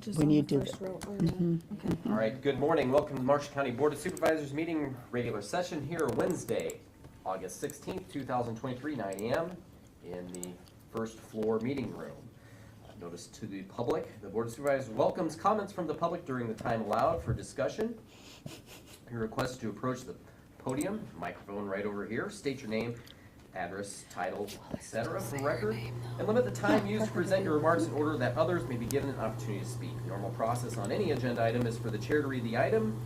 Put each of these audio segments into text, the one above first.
Just when on you the do first it. row. Oh, Mhm. Okay. All right, good morning. Welcome to the Marshall County Board of Supervisors meeting, regular session here Wednesday, August 16th, 2023, 9 a.m. in the first floor meeting room. Notice to the public, the Board of Supervisors welcomes comments from the public during the time allowed for discussion. Your request to approach the podium, microphone right over here, state your name, address, title, etc. for record, and limit the time used to present your remarks in order that others may be given an opportunity to speak. The normal process on any agenda item is for the chair to read the item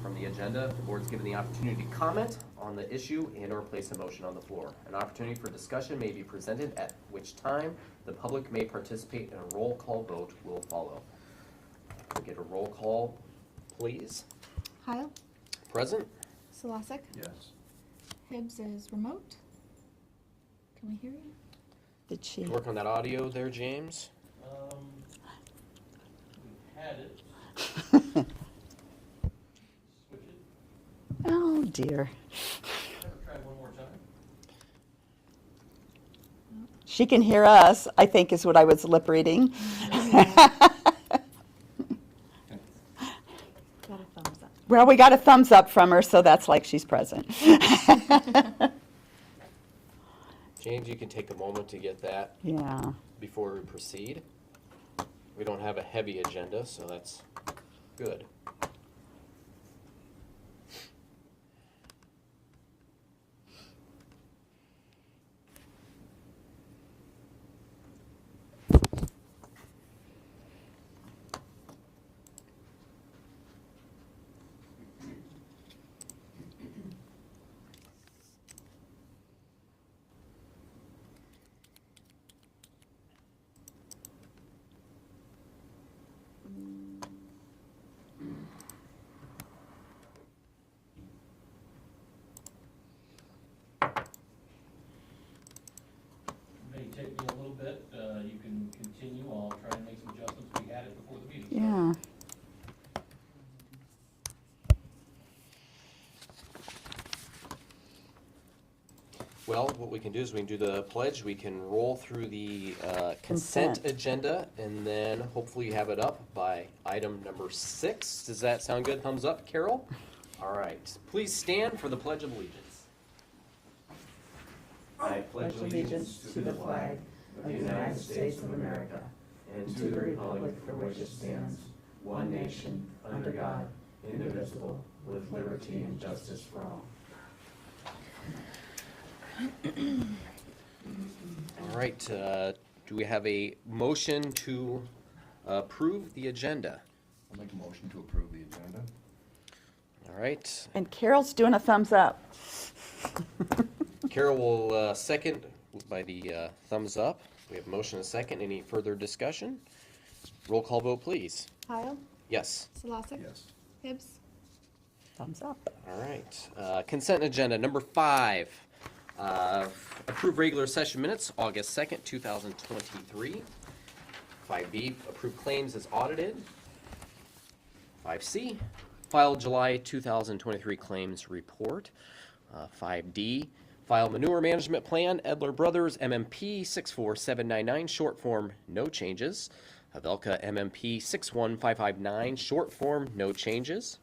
from the agenda. The board's given the opportunity to comment on the issue and or place a motion on the floor. An opportunity for discussion may be presented, at which time the public may participate, and a roll call vote will follow. We'll get a roll call, please. Heil, Present? Salasek, Yes. Hibbs is remote. Can we hear you? Did she? Work on that audio there, James. We had it. Switch it. Oh, dear. Never try one more time. She can hear us, I think is what I was lip reading. Got a thumbs up. Well, we got a thumbs up from her, so that's like she's present. James, you can take a moment to get that Yeah. before we proceed. We don't have a heavy agenda, so that's good. May take me a little bit. You can continue. I'll try and make some adjustments. We had it before the meeting. Yeah. Well, what we can do is we can do the pledge, we can roll through the consent Consent. agenda, and then hopefully you have it up by item number 6. Does that sound good? Thumbs up, Carol? All right. Please stand for the Pledge of Allegiance. I pledge allegiance to the flag of the United States of America and to the republic for which it stands, one nation, under God, indivisible, with liberty and justice for all. All right, do we have a motion to approve the agenda? I'll make a motion to approve the agenda. All right, And Carol's doing a thumbs up. Carol will second by the thumbs up. We have a motion and a second. Any further discussion? Roll call vote, please. Heil, Yes. Salasek, Yes. Hibbs, Thumbs up. All right. Consent agenda number 5. Approve regular session minutes, August 2nd, 2023. 5B, approve claims as audited. 5C, file July 2023 claims report. 5D, file manure management plan, Edler Brothers, MMP 64799, short form, no changes. Havelka MMP 61559, short form, no changes.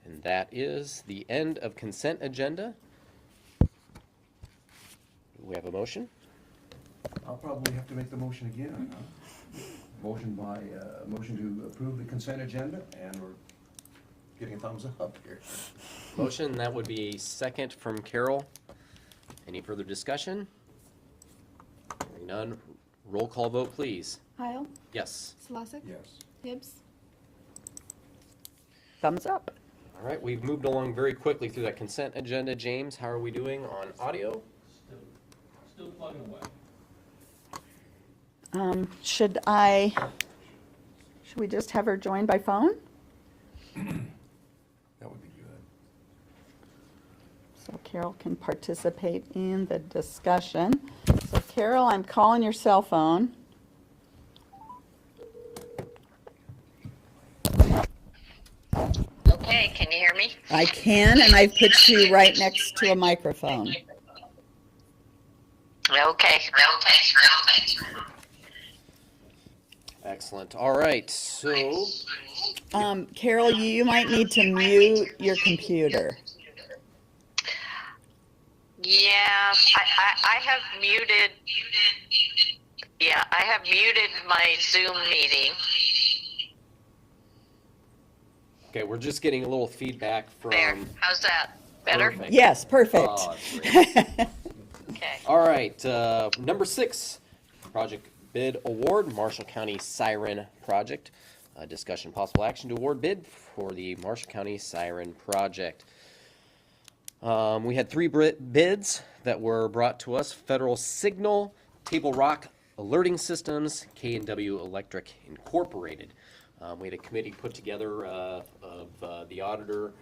And that is the end of consent agenda. Do we have a motion? I'll probably have to make the motion again, huh? Motion to approve the consent agenda, and we're getting a thumbs up here. Motion, that would be a second from Carol. Any further discussion? Hearing none, roll call vote, please. Heil, Yes. Salasek, Yes. Hibbs, Thumbs up. All right, we've moved along very quickly through that consent agenda. James, how are we doing on audio? Still plugging away. Should we just have her join by phone? That would be good. So Carol can participate in the discussion. So Carol, I'm calling your cell phone. Okay, can you hear me? I can, and I've put you right next to a microphone. Okay. Excellent. All right, so Carol, you might need to mute your computer. Yeah, I have muted. Yeah, I have muted my Zoom meeting. okay, we're just getting a little feedback from. There. How's that? Better? Perfect. Yes, perfect. Oh, that's great. Okay. All right, number 6, project bid award, Marshall County Siren Project. Discussion possible action to award bid for the Marshall County Siren Project. We had 3 bids that were brought to us: Federal Signal, Table Rock Alerting Systems, K&W Electric Incorporated. We had a committee put together of the auditor,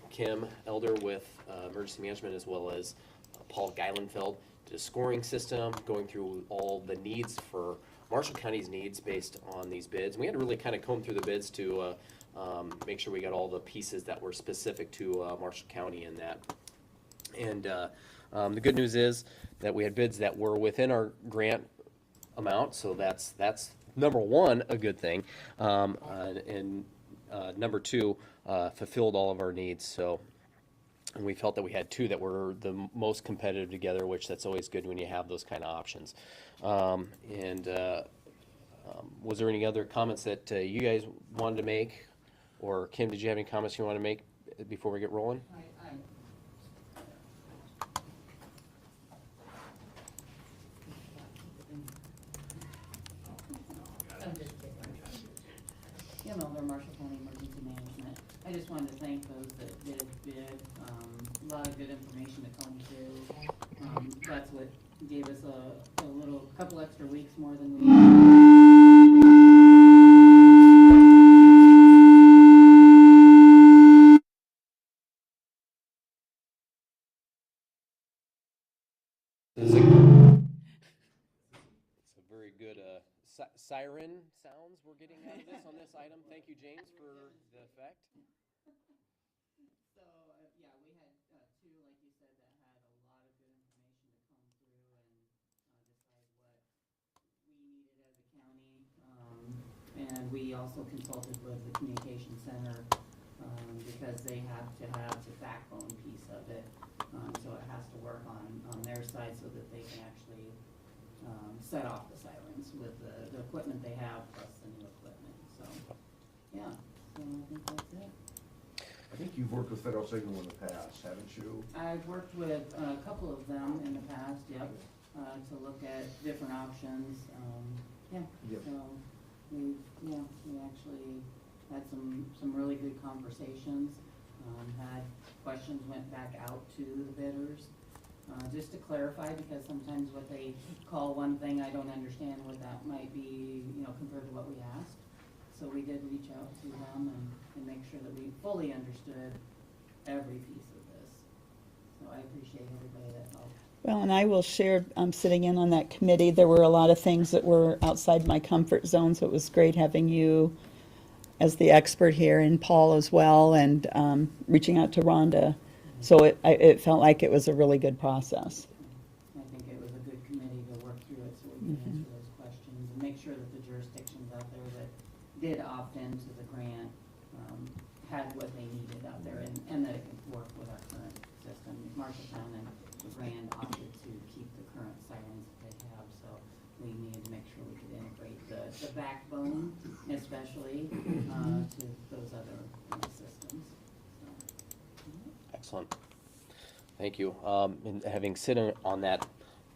Kim Elder with emergency management, as well as Paul Geilenfeld, did a scoring system going through all the needs for Marshall County's needs based on these bids. And we had to really kind of comb through the bids to make sure we got all the pieces that were specific to Marshall County in that. And the good news is that we had bids that were within our grant amount, so that's number one, a good thing. And number 2, fulfilled all of our needs. So, and we felt that we had 2 that were the most competitive together, which that's always good when you have those kind of options. Was there any other comments that you guys wanted to make? Or Kim, did you have any comments you want to make before we get rolling? Kim Elder, Marshall County Emergency Management. I just wanted to thank those that did bid. A lot of good information to come through. That's what gave us a couple extra weeks more than we. It's a very good siren sounds we're getting out of this on this item. Thank you, James, for the effect. So, yeah, we had 2, like you said, that had a lot of good information to come through and decide what we needed as a county. And we also consulted with the communication center because they have to have the backbone piece of it. So it has to work on their side so that they can actually set off the sirens with the equipment they have plus the new equipment. So, yeah, so I think that's it. I think you've worked with Federal Signal in the past, haven't you? I've worked with a couple of them in the past, yep, to look at different options. Yeah, Yep. so we actually had some really good conversations. Had questions, went back out to the bidders, just to clarify, because sometimes what they call one thing, I don't understand what that might be, compared to what we asked. So we did reach out to them and make sure that we fully understood every piece of this. So I appreciate everybody that helped. Well, and I will share, sitting in on that committee, there were a lot of things that were outside my comfort zone, so it was great having you as the expert here, and Paul as well, and reaching out to Rhonda. So it felt like it was a really good process. I think it was a good committee to work through it so we can answer those questions and make sure that the jurisdictions out there that did opt into the grant had what they needed out there and that it could work with our current system. Marshalltown and the Grand opted to keep the current sirens that they have, so we needed to make sure we could integrate the backbone, especially to those other systems. So, Excellent. Thank you. And having sit on that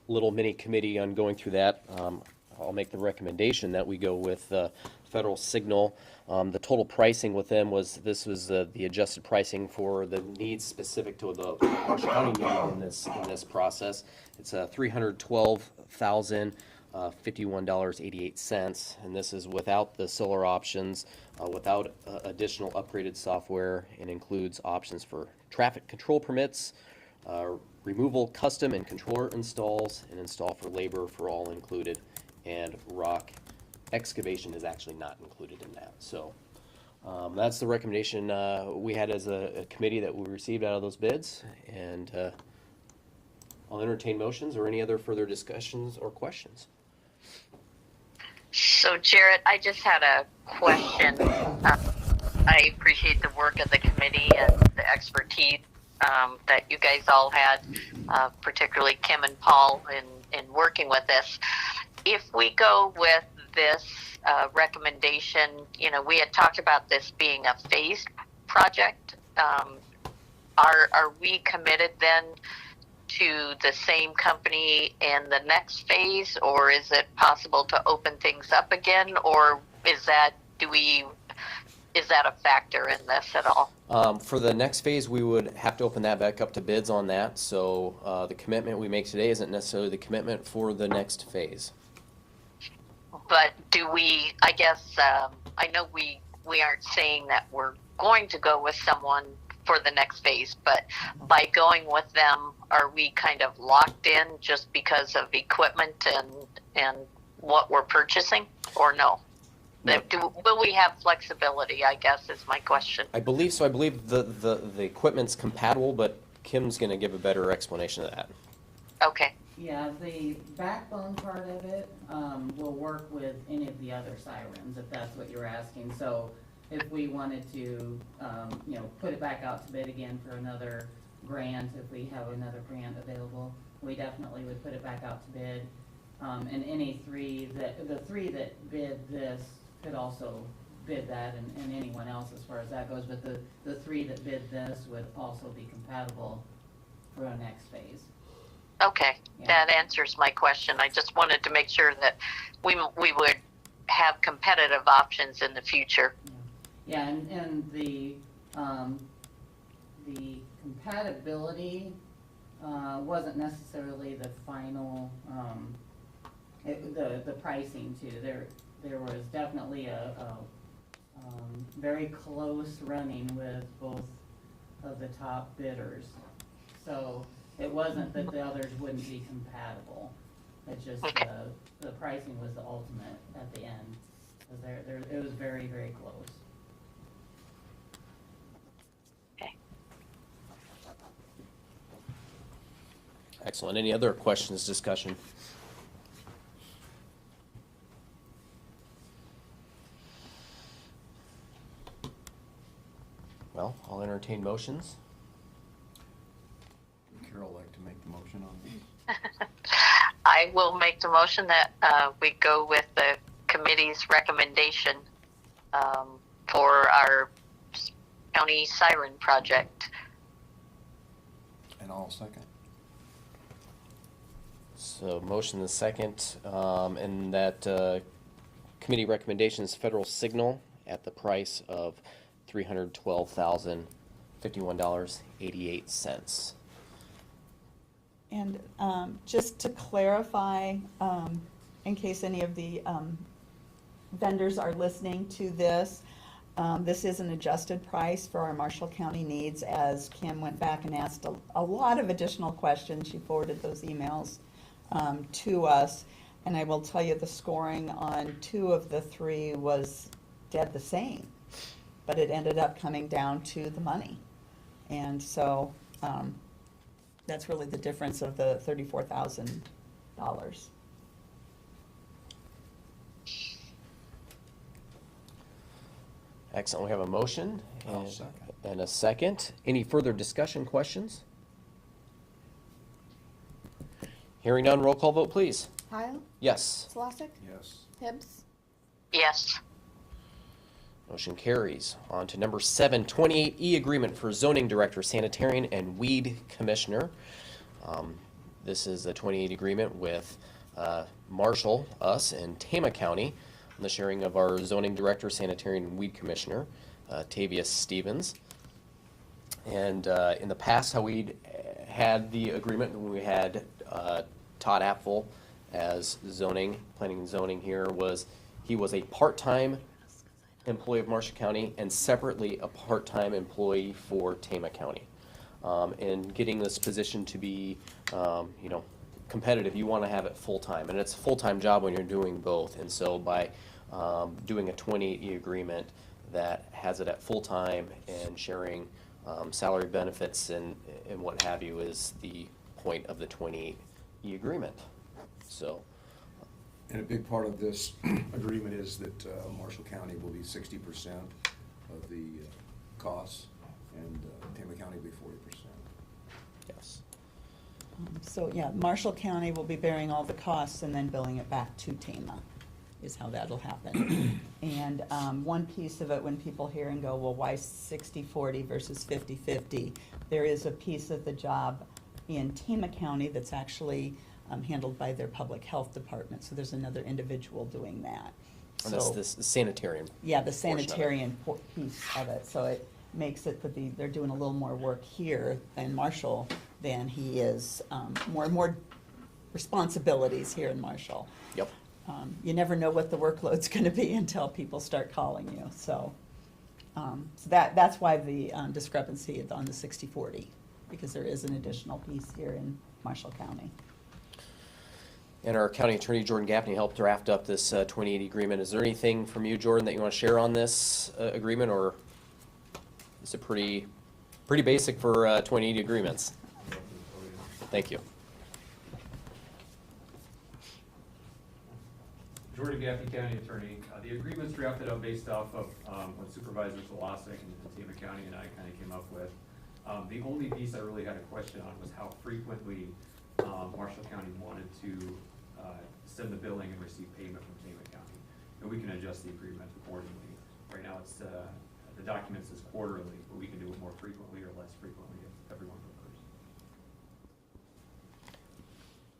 little mini committee on going through that, I'll make the recommendation that we go with Federal Signal. The total pricing with them was the adjusted pricing for the needs specific to the Marshall County need in this process. It's $312,051.88, and this is without the solar options, without additional upgraded software, and includes options for traffic control permits, removal, custom and controller installs, and install for labor for all included, and rock excavation is actually not included in that. So that's the recommendation we had as a committee that we received out of those bids, and I'll entertain motions or any other further discussions or questions. So, Jarrett, I just had a question. I appreciate the work of the committee and the expertise that you guys all had, particularly Kim and Paul, in working with this. If we go with this recommendation, we had talked about this being a phased project. Are we committed then to the same company in the next phase, or is it possible to open things up again, or is that a factor in this at all? For the next phase, we would have to open that back up to bids on that, so the commitment we make today isn't necessarily the commitment for the next phase. But I guess, I know we aren't saying that we're going to go with someone for the next phase, but by going with them, are we kind of locked in just because of equipment and what we're purchasing, or no? No. Will we have flexibility, I guess, is my question. I believe so. I believe the equipment's compatible, but Kim's going to give a better explanation of that. Okay. Yeah, the backbone part of it, will work with any of the other sirens, if that's what you're asking. So if we wanted to, put it back out to bid again for another grant, if we have another grant available, we definitely would put it back out to bid. And the three that bid this could also bid that, and anyone else as far as that goes, but the three that bid this would also be compatible for our next phase. Okay, Yeah. that answers my question. I just wanted to make sure that we would have competitive options in the future. Yeah, and the compatibility wasn't necessarily the final, the pricing too. There was definitely a very close running with both of the top bidders. So it wasn't that the others wouldn't be compatible. It's just Okay. the pricing was the ultimate at the end. It was very, very close. Okay. Excellent. Any other questions, discussion? Well, I'll entertain motions. Would Carol like to make the motion on this? I will make the motion that we go with the committee's recommendation for our county siren project. And I'll second. So motion the second, and that committee recommendations federal signal at the price of $312,051.88. And just to clarify, in case any of the vendors are listening to this, this is an adjusted price for our Marshall County needs, as Kim went back and asked a lot of additional questions. She forwarded those emails to us. And I will tell you, the scoring on 2 of the 3 was dead the same, but it ended up coming down to the money. And so that's really the difference of the $34,000. Excellent. We have a motion I'll second. and a second. Any further discussion, questions? Hearing none, roll call vote, please. Pyle, Yes. Slosik, Yes. Hibbs, Yes. Motion carries. On to number 7, 28E agreement for zoning director, sanitarian, and weed commissioner. This is a 28 agreement with Marshall, us, and Tama County on the sharing of our zoning director, sanitarian, and weed commissioner, Tavius Stevens. And in the past, how we'd had the agreement, when we had Todd Apfel as planning and zoning here, was he was a part-time employee of Marshall County and separately a part-time employee for Tama County. And getting this position to be, competitive, you want to have it full-time, and it's a full-time job when you're doing both. And so by doing a 28E agreement that has it at full-time and sharing salary benefits and what have you is the point of the 28E agreement. So And a big part of this agreement is that Marshall County will be 60% of the costs, and Tama County will be 40%. Yes. So, yeah, Marshall County will be bearing all the costs and then billing it back to Tama, is how that'll happen. And one piece of it, when people hear and go, well, why 60-40 versus 50-50? There is a piece of the job in Tama County that's actually handled by their public health department, so there's another individual doing that. And that's So- this sanitarian. Yeah, the portion of it. sanitarian piece of it, so it makes it that they're doing a little more work here in Marshall than he is, more responsibilities here in Marshall. Yep. You never know what the workload's gonna be until people start calling you, so. So that's why the discrepancy on the 60-40, because there is an additional piece here in Marshall County. And our county attorney, Jordan Gaffney, helped draft up this 2080 agreement. Is there anything from you, Jordan, that you want to share on this agreement, or is it pretty basic for 2080 agreements? Thank you. Jordan Gaffney, County Attorney. The agreement's drafted up based off of what Supervisors Velasic and Tama County and I kind of came up with. The only piece I really had a question on was how frequently Marshall County wanted to send the billing and receive payment from Tama County. And we can adjust the agreement accordingly. Right now, it's the document says quarterly, but we can do it more frequently or less frequently if everyone prefers.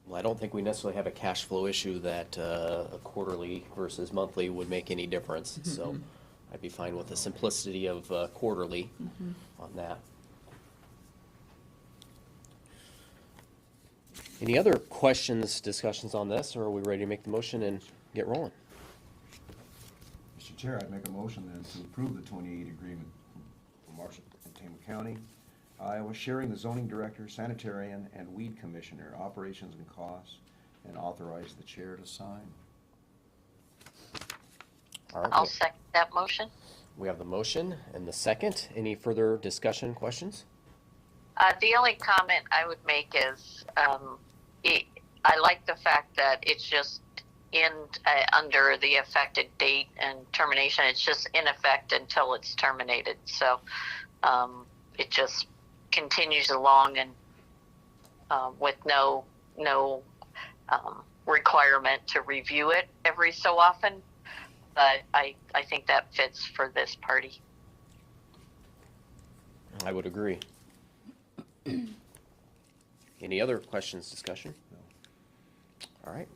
Well, I don't think we necessarily have a cash flow issue that a quarterly versus monthly would make any difference. So I'd be fine with the simplicity of quarterly on that. Any other questions, discussions on this, or are we ready to make the motion and get rolling? Mr. Chair, I'd make a motion then to approve the 2080 agreement for Marshall and Tama County, Iowa, sharing the zoning director, sanitarian, and weed commissioner, operations and costs, and authorize the chair to sign. All right, I'll second that motion. we have the motion and the second. Any further discussion, questions? The only comment I would make is, I like the fact that it's just under the affected date and termination. It's just in effect until it's terminated. So it just continues along and with no requirement to review it every so often. But I think that fits for this party. I would agree. Any other questions, discussion? No. All right.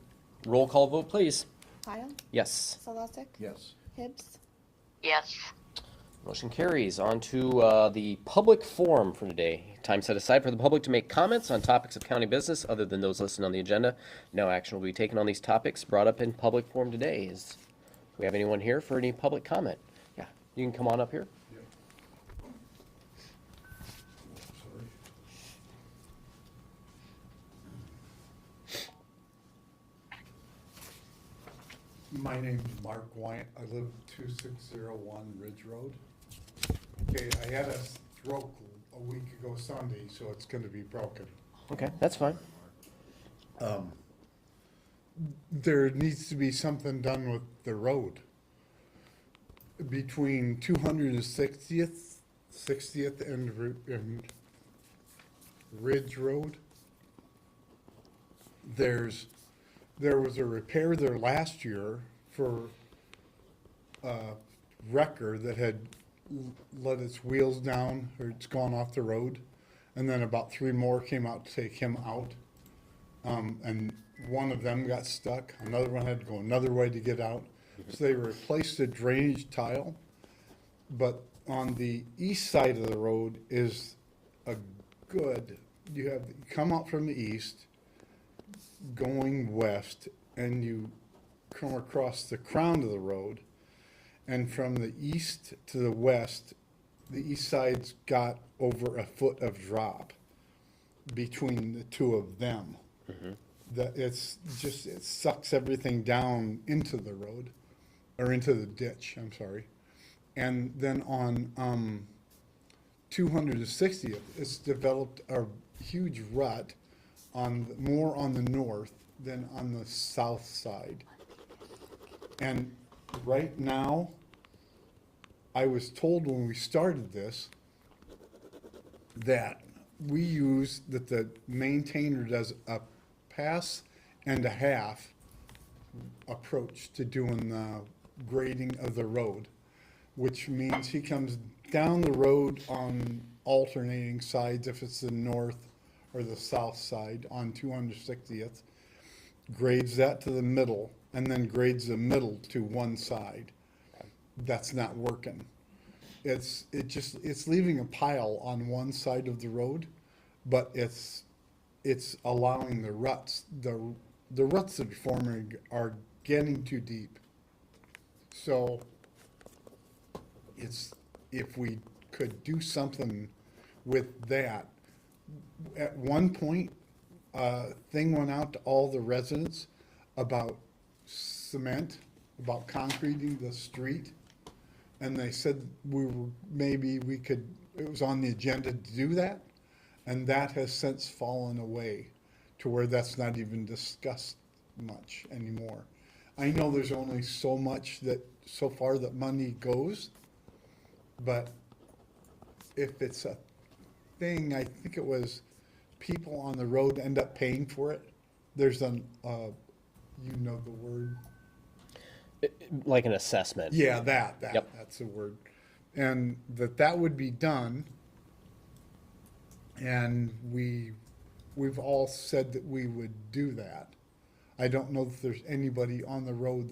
Roll call vote, please. Kyle? Yes. Solosik? Yes. Hibbs? Yes. Motion carries. On to the public forum for today. Time set aside for the public to make comments on topics of county business other than those listed on the agenda. No action will be taken on these topics brought up in public forum today. Do we have anyone here for any public comment? Yeah, you can come on up here. My name's Mark Wyant. I live 2601 Ridge Road. Okay, I had a stroke a week ago Sunday, so it's gonna be broken. Okay, that's fine. There needs to be something done with the road. Between 260th and Ridge Road. There was a repair there last year for a wrecker that had let its wheels down, or it's gone off the road. And then about 3 more came out to take him out. And one of them got stuck, another one had to go another way to get out. So they replaced the drainage tile. But on the east side of the road is you come out from the east, going west, and you come across the crown of the road, and from the east to the west, the east side's got over a foot of drop between the two of them. That it sucks everything down into the road, or into the ditch, I'm sorry. And then on 260th, it's developed a huge rut more on the north than on the south side. And right now, I was told when we started this that that the maintainer does a pass and a half approach to doing the grading of the road, which means he comes down the road on alternating sides, if it's the north or the south side on 260th, grades that to the middle, and then grades the middle to one side. That's not working. It's leaving a pile on one side of the road, but it's allowing the ruts, the ruts that are forming are getting too deep. So if we could do something with that. At one point, a thing went out to all the residents about cement, about concreting the street. And they said it was on the agenda to do that. And that has since fallen away to where that's not even discussed much anymore. I know there's only so far that money goes, but if it's a thing, I think it was people on the road end up paying for it. There's you know the word. Like an assessment. Yeah, Yep. that's the word. And that would be done. And we've all said that we would do that. I don't know if there's anybody on the road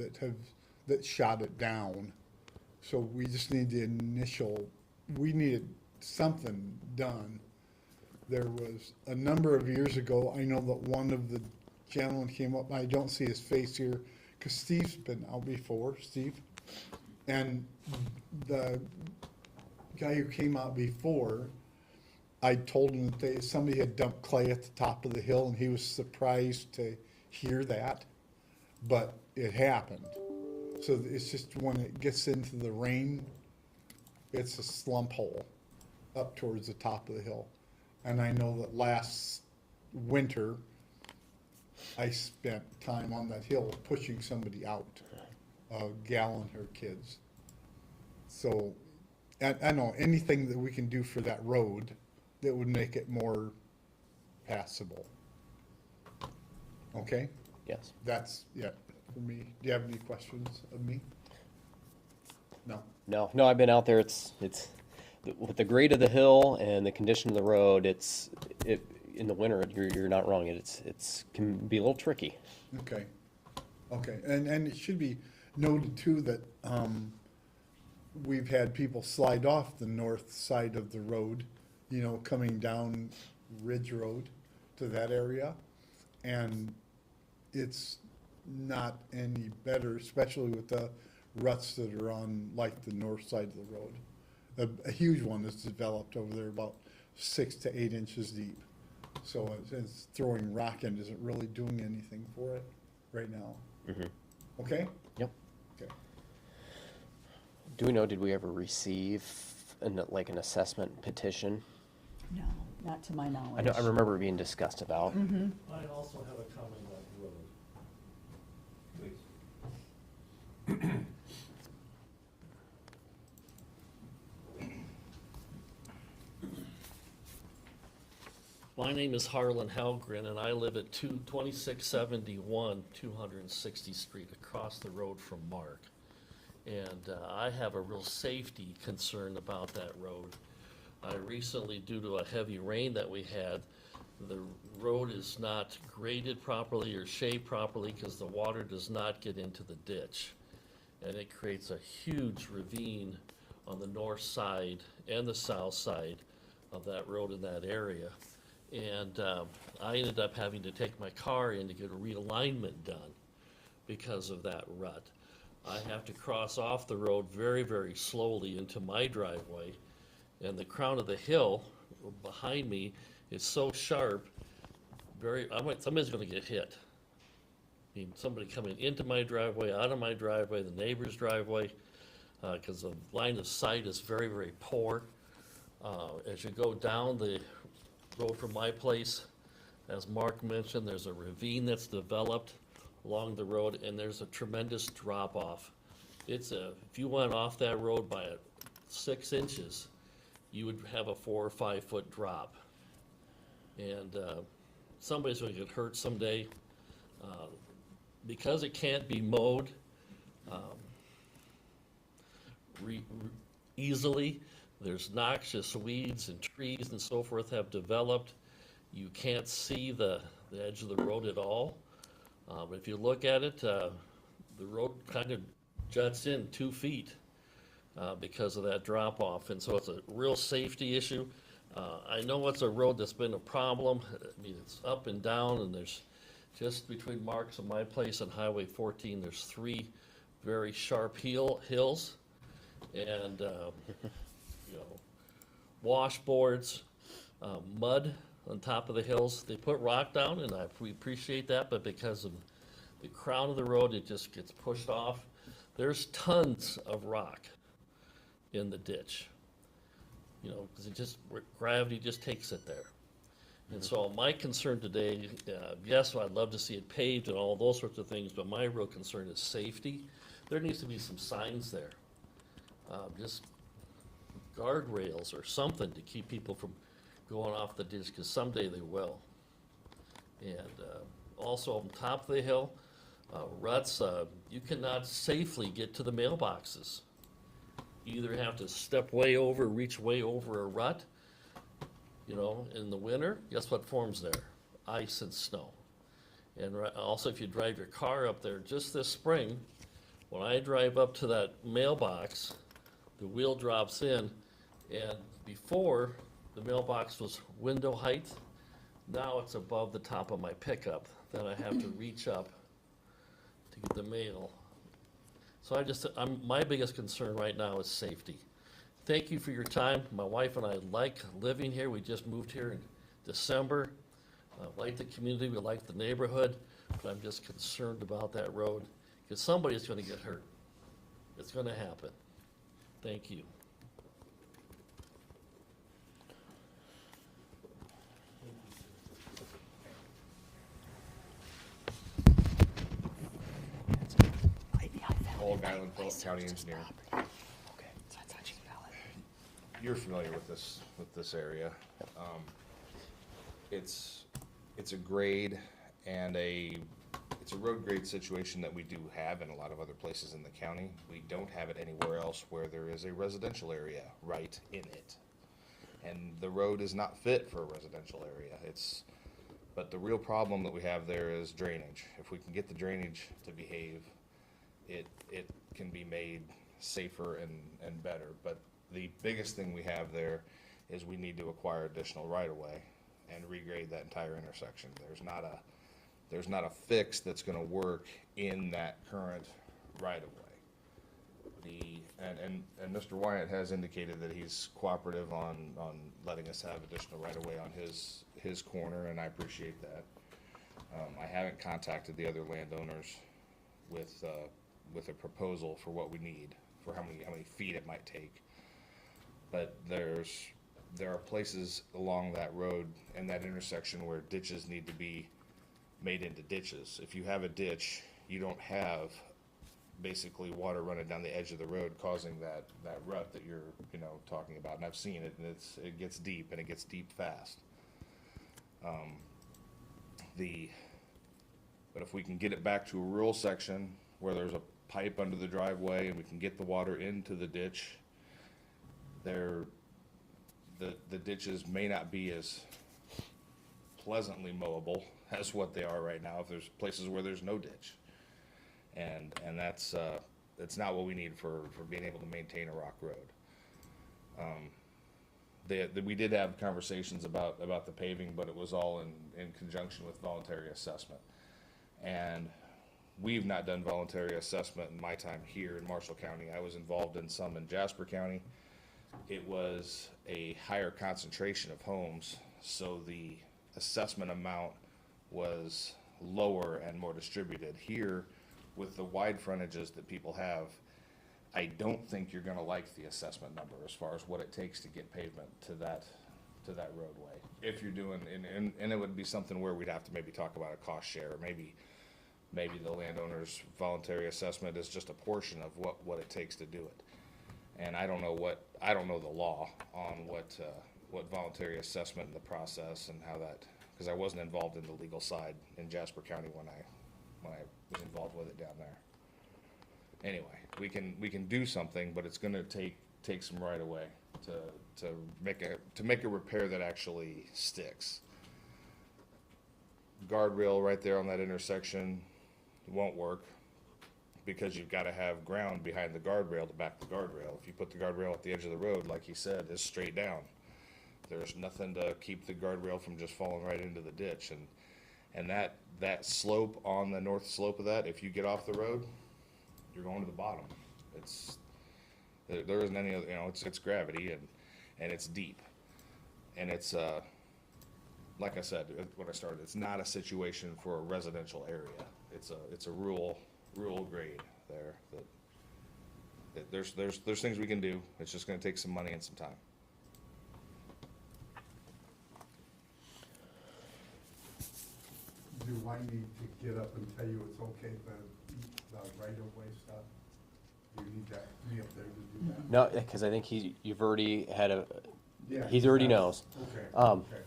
that shot it down. So we just need we needed something done. There was a number of years ago, I know that one of the gentlemen came up, I don't see his face here, because Steve's been out before, Steve. And the guy who came out before, I told him that somebody had dumped clay at the top of the hill, and he was surprised to hear that, but it happened. So it's just when it gets into the rain, it's a slump hole up towards the top of the hill. And I know that last winter, I spent time on that hill pushing somebody out, a gal and her kids. So, I know anything that we can do for that road that would make it more passable. Okay? Yes. That's it for me. Do you have any questions of me? No? No, I've been out there. It's with the grade of the hill and the condition of the road. In the winter, you're not wrong. It's can be a little tricky. Okay. Okay, and it should be noted too that, we've had people slide off the north side of the road, you know, coming down Ridge Road to that area. And it's not any better, especially with the ruts that are on like the north side of the road. A huge one is developed over there, about 6 to 8 inches deep. So it's throwing rock in isn't really doing anything for it right now. Mm-hmm. Okay? Yep. Okay. Do we know, did we ever receive an assessment petition? No, not to my knowledge. I remember it being discussed about. Mm-hmm. I also have a comment about the road. Please. My name is Harlan Helgren, and I live at 2671 260th Street, across the road from Mark. And I have a real safety concern about that road. I recently, due to a heavy rain that we had, the road is not graded properly or shaped properly because the water does not get into the ditch. And it creates a huge ravine on the north side and the south side of that road in that area. And I ended up having to take my car in to get a realignment done because of that rut. I have to cross off the road very, very slowly into my driveway, and the crown of the hill behind me is so sharp, somebody's gonna get hit. I mean, somebody coming into my driveway, out of my driveway, the neighbor's driveway, because the line of sight is very, very poor. As you go down the road from my place, as Mark mentioned, there's a ravine that's developed along the road, and there's a tremendous drop-off. If you went off that road by 6 inches, you would have a 4 or 5 foot drop. And somebody's gonna get hurt someday. Because it can't be mowed easily, there's noxious weeds and trees and so forth have developed. You can't see the edge of the road at all. But if you look at it, the road kind of juts in 2 feet because of that drop off. And so it's a real safety issue. I know it's a road that's been a problem. I mean, it's up and down, and there's just between Mark's and my place on Highway 14, there's 3 very sharp hills. And, you know, washboards, mud on top of the hills. They put rock down, and we appreciate that, but because of the crown of the road, it just gets pushed off. There's tons of rock in the ditch, you know, because gravity just takes it there. And so my concern today, yes, I'd love to see it paved and all those sorts of things, but my real concern is safety. There needs to be some signs there, just guardrails or something to keep people from going off the ditch, because someday they will. And also on top of the hill, ruts, you cannot safely get to the mailboxes. You either have to step way over, reach way over a rut. You know, in the winter, guess what forms there? Ice and snow. And also, if you drive your car up there just this spring, when I drive up to that mailbox, the wheel drops in, and before, the mailbox was window height. Now it's above the top of my pickup that I have to reach up to get the mail. So my biggest concern right now is safety. Thank you for your time. My wife and I like living here. We just moved here in December. Like the community, we like the neighborhood, but I'm just concerned about that road because somebody's going to get hurt. It's going to happen. Thank you. Paul Guyland, Phillips County Engineer. You're familiar with this area. It's a grade and it's a road grade situation that we do have in a lot of other places in the county. We don't have it anywhere else where there is a residential area right in it. And the road is not fit for a residential area. But the real problem that we have there is drainage. If we can get the drainage to behave, it can be made safer and better. But the biggest thing we have there is we need to acquire additional right-of-way and regrade that entire intersection. There's not a fix that's gonna work in that current right-of-way. And Mr. Wyatt has indicated that he's cooperative on letting us have additional right-of-way on his corner, and I appreciate that. I haven't contacted the other landowners with a proposal for what we need, for how many feet it might take. But there are places along that road and that intersection where ditches need to be made into ditches. If you have a ditch, you don't have basically water running down the edge of the road causing that rut that you're talking about. And I've seen it, and it gets deep, and it gets deep fast. But if we can get it back to a rural section where there's a pipe under the driveway and we can get the water into the ditch, the ditches may not be as pleasantly mowable as what they are right now if there's places where there's no ditch. And that's not what we need for being able to maintain a rock road. We did have conversations about the paving, but it was all in conjunction with voluntary assessment. And we've not done voluntary assessment in my time here in Marshall County. I was involved in some in Jasper County. It was a higher concentration of homes, so the assessment amount was lower and more distributed. Here, with the wide frontages that people have, I don't think you're gonna like the assessment number as far as what it takes to get pavement to that roadway. If you're doing, and it would be something where we'd have to maybe talk about a cost share, or maybe maybe the landowner's voluntary assessment is just a portion of what it takes to do it. And I don't know the law on what voluntary assessment and the process and how that, because I wasn't involved in the legal side in Jasper County when I was involved with it down there. Anyway, we can do something, but it's gonna take some right of way to make a repair that actually sticks. Guardrail right there on that intersection won't work because you've got to have ground behind the guardrail to back the guardrail. If you put the guardrail at the edge of the road, like he said, it's straight down. There's nothing to keep the guardrail from just falling right into the ditch. And that slope on the north slope of that, if you get off the road, you're going to the bottom. There isn't any other, it's gravity and it's deep. And it's, like I said, when I started, it's not a situation for a residential area. It's a rural grade there that there's things we can do. It's just gonna take some money and some time. Do I need to get up and tell you it's okay, the right-of-way stuff? Do you need that, me up there to do that? No, because I think you've already had Yeah, he already that's- knows. Okay, Um, okay.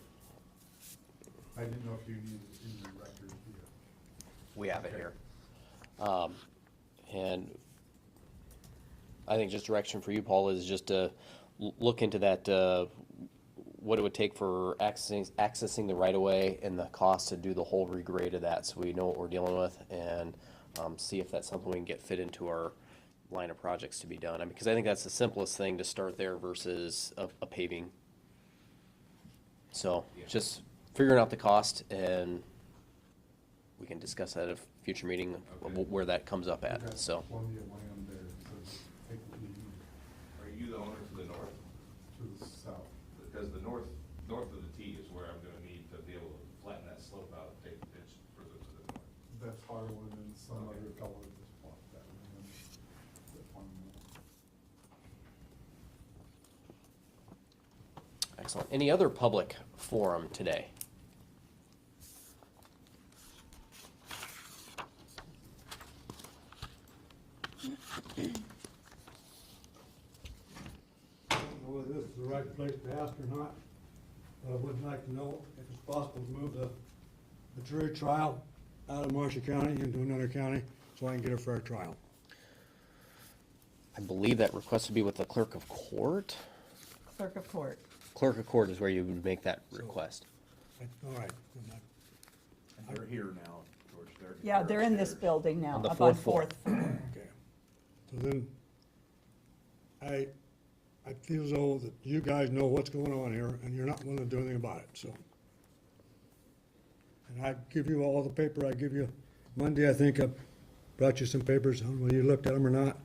I didn't know if you needed it in the record here. We have it Okay. here. And I think just direction for you, Paul, is just to look into that, what it would take for accessing the right-of-way and the cost to do the whole regrade of that, so we know what we're dealing with, and see if that's something we can get fit into our line of projects to be done. I mean, because I think that's the simplest thing to start there versus a paving. So just figuring out the cost, and we can discuss that at a future meeting, where that comes up You at, got so. plenty of land there, so take what you need Are you the owner to the north? to the south. Because the north of the T is where I'm gonna need to be able to flatten that slope out and take the ditch further to the north. That's Harlan and some Okay. other fellow just bought that land. That one more. Excellent. Any other public forum today? I don't know whether this is the right place to ask or not, but I would like to know if it's possible to move the jury trial out of Marshall County into another county so I can get a fair trial. I believe that request would be with the clerk of court. Clerk of court. Clerk of court is where you would make that request. All right. And they're here now, George, Yeah, they're in this upstairs. building now, On the up on fourth floor. fourth floor. Okay. So then, I feel as though that you guys know what's going on here and you're not willing to do anything about it, so. And I give you all the paper I give you. Monday, I think I brought you some papers. I don't know whether you looked at them or not.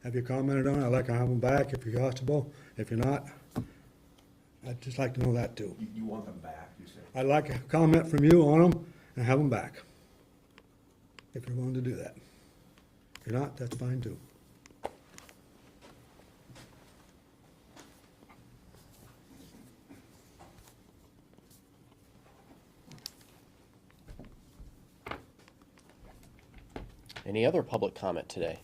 Have you commented on it? I'd like to have them back if you're possible. If you're not, I'd just like to know that too. You want them back, you said? I'd like a comment from you on them and have them back. If you're willing to do that. If you're not, that's fine too. Any other public comment today?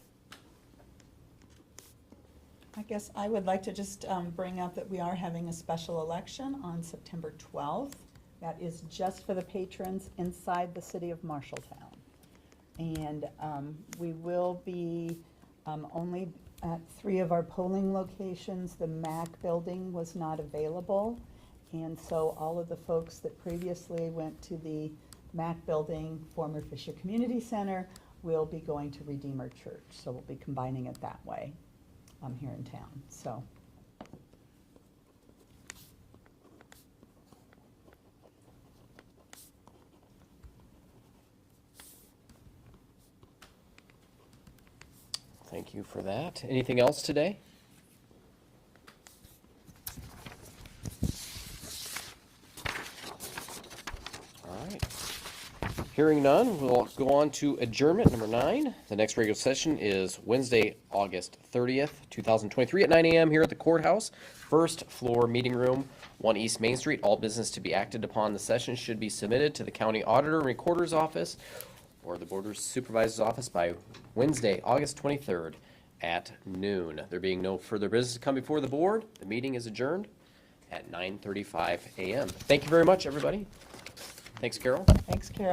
I guess I would like to just bring up that we are having a special election on September 12th. That is just for the patrons inside the city of Marshalltown. And we will be only at 3 of our polling locations. The MAC building was not available. And so all of the folks that previously went to the MAC building, former Fisher Community Center, will be going to Redeemer Church. So we'll be combining it that way here in town, so. Thank you for that. Anything else today? All right. Hearing none, we'll go on to adjournment number 9. The next regular session is Wednesday, August 30th, 2023 at 9 a.m. here at the courthouse. First floor meeting room, 1 East Main Street. All business to be acted upon the session should be submitted to the county auditor and recorder's office or the Board of Supervisors office by Wednesday, August 23rd at noon. There being no further business to come before the board, the meeting is adjourned at 9:35 a.m. Thank you very much, everybody. Thanks, Carol. Thanks, Carol.